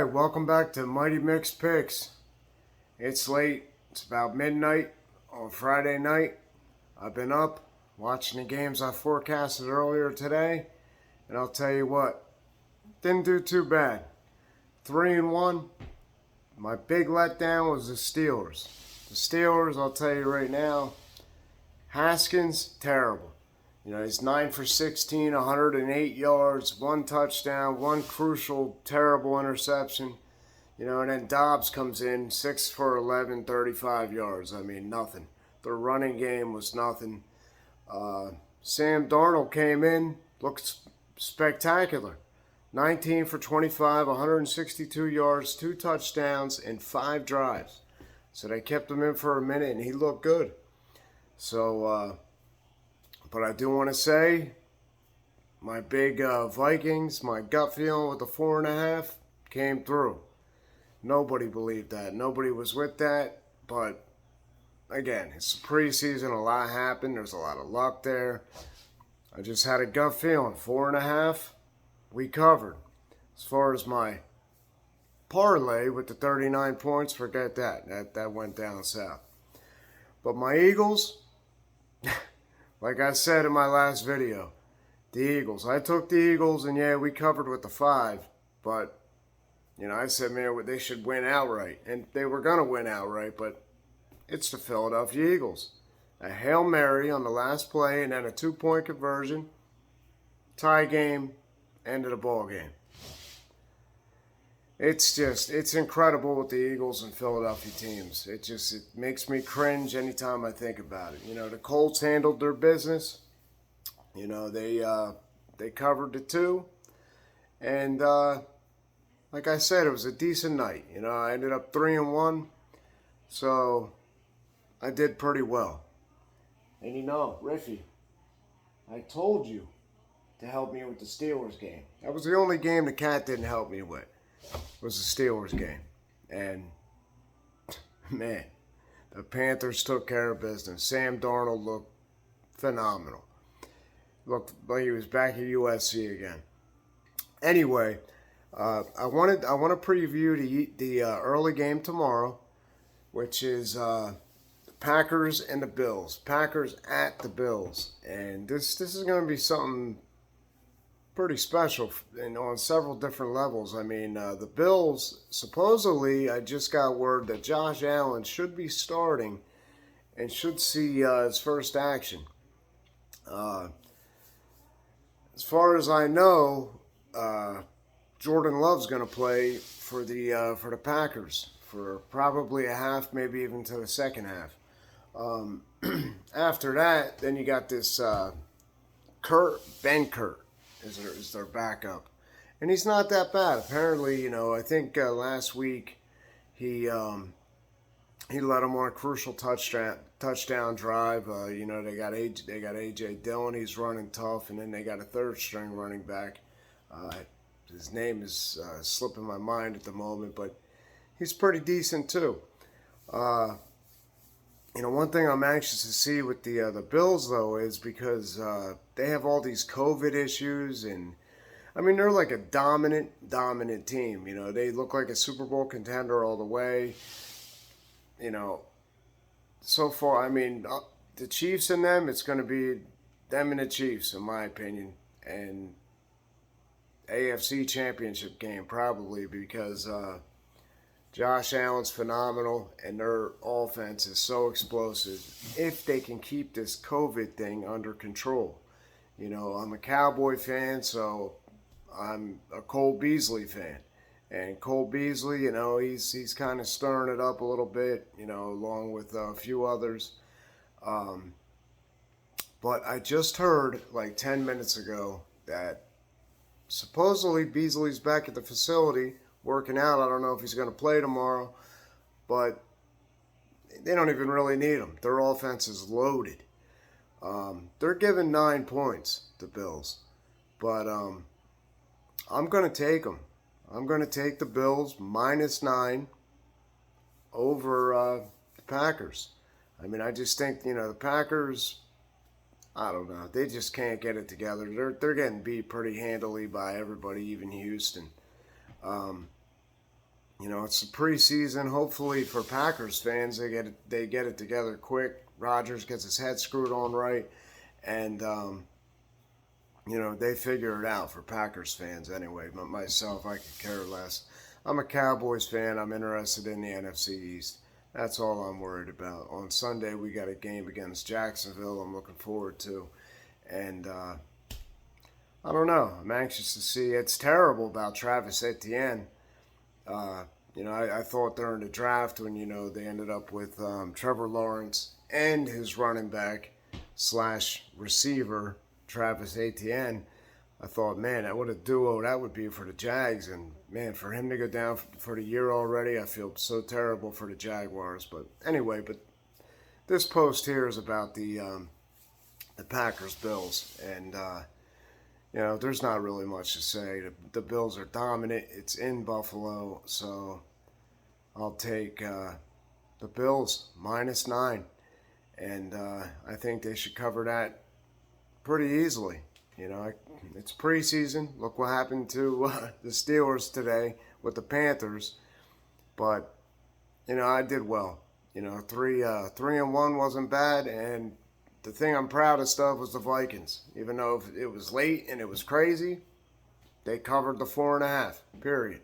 right, welcome back to Mighty Mixed Picks. It's late. It's about midnight on Friday night. I've been up watching the games I forecasted earlier today, and I'll tell you what, didn't do too bad. 3-1. My big letdown was the Steelers. The Steelers, I'll tell you right now, Haskins, terrible. You know, he's 9 for 16, 108 yards, 1 touchdown, 1 crucial, terrible interception. You know, and then Dobbs comes in, 6 for 11, 35 yards. I mean, nothing. Their running game was nothing. Sam Darnold came in, looked spectacular. 19 for 25, 162 yards, 2 touchdowns, and 5 drives. So they kept him in for a minute, and he looked good. So, but I do want to say, my big Vikings, my gut feeling with the 4.5 came through. Nobody believed that. Nobody was with that. But again, it's preseason. A lot happened. There's a lot of luck there. I just had a gut feeling. 4.5, we covered. As far as my parlay with the 39 points, forget that. That went down south. But my Eagles, like I said in my last video, the Eagles. I took the Eagles, and yeah, we covered with the 5. But, you know, I said, man, they should win outright. And they were going to win outright, but it's the Philadelphia Eagles. A Hail Mary on the last play, and then a 2-point conversion. Tie game, end of the ball game. It's incredible with the Eagles and Philadelphia teams. It makes me cringe anytime I think about it. You know, the Colts handled their business. You know, they covered the 2. And like I said, it was a decent night. You know, I ended up 3-1. So I did pretty well. And you know, Riffy, I told you to help me with the Steelers game. That was the only game the cat didn't help me with. Was the Steelers game. And, man, the Panthers took care of business. Sam Darnold looked phenomenal. Looked like he was back at USC again. Anyway, I want to preview the early game tomorrow, which is the Packers and the Bills. Packers at the Bills. And this is going to be something pretty special and on several different levels. I mean, the Bills, supposedly, I just got word that Josh Allen should be starting and should see his first action. As far as I know, Jordan Love's going to play for the Packers for probably a half, maybe even to the second half. After that, then you got this Ben Kurt. Is their backup, and he's not that bad. Apparently, you know, I think last week he led them on a crucial touchdown drive. You know, they got AJ Dillon. He's running tough, and then they got a third string running back. His name is slipping my mind at the moment, but he's pretty decent too. You know, one thing I'm anxious to see with the Bills, though, is because they have all these COVID issues. And, I mean, they're like a dominant team. You know, they look like a Super Bowl contender all the way. You know, so far, I mean, the Chiefs and them, it's going to be them and the Chiefs, in my opinion. And AFC Championship game, probably, because Josh Allen's phenomenal, and their offense is so explosive if they can keep this COVID thing under control. You know, I'm a Cowboy fan, so I'm a Cole Beasley fan. And Cole Beasley, you know, he's kind of stirring it up a little bit, you know, along with a few others. But I just heard, like 10 minutes ago, that supposedly Beasley's back at the facility working out. I don't know if he's going to play tomorrow, but they don't even really need him. Their offense is loaded. They're giving 9 points, the Bills, but I'm going to take them. I'm going to take the Bills -9 over the Packers. I mean, I just think, you know, the Packers, I don't know, they just can't get it together. They're getting beat pretty handily by everybody, even Houston. You know, it's the preseason. Hopefully for Packers fans, they get it together quick. Rodgers gets his head screwed on right, and you know, they figure it out for Packers fans anyway. But myself, I could care less. I'm a Cowboys fan. I'm interested in the NFC East. That's all I'm worried about. On Sunday, we got a game against Jacksonville I'm looking forward to. And I don't know. I'm anxious to see. It's terrible about Travis Etienne. You know, I thought during the draft when, you know, they ended up with Trevor Lawrence and his running back slash receiver, Travis Etienne. I thought, man, what a duo that would be for the Jags. And, man, for him to go down for the year already, I feel so terrible for the Jaguars. But anyway, this post here is about the Packers Bills. And, you know, there's not really much to say. The Bills are dominant. It's in Buffalo. So I'll take the Bills -9. And I think they should cover that pretty easily. You know, it's preseason. Look what happened to the Steelers today with the Panthers. But, you know, I did well. You know, 3-1 wasn't bad. And the thing I'm proudest of was the Vikings. Even though it was late and it was crazy, they covered the 4.5, period.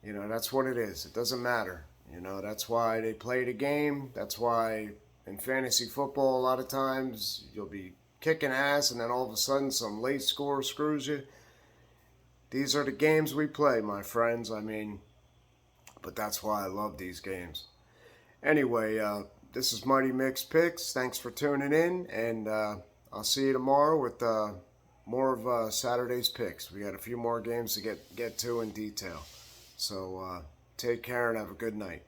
You know, that's what it is. It doesn't matter. You know, that's why they play the game. That's why in fantasy football, a lot of times you'll be kicking ass and then all of a sudden some late score screws you. These are the games we play, my friends. I mean, but that's why I love these games. Anyway, this is Mighty Mixed Picks. Thanks for tuning in, and I'll see you tomorrow with more of Saturday's picks. We got a few more games to get to in detail. So take care and have a good night.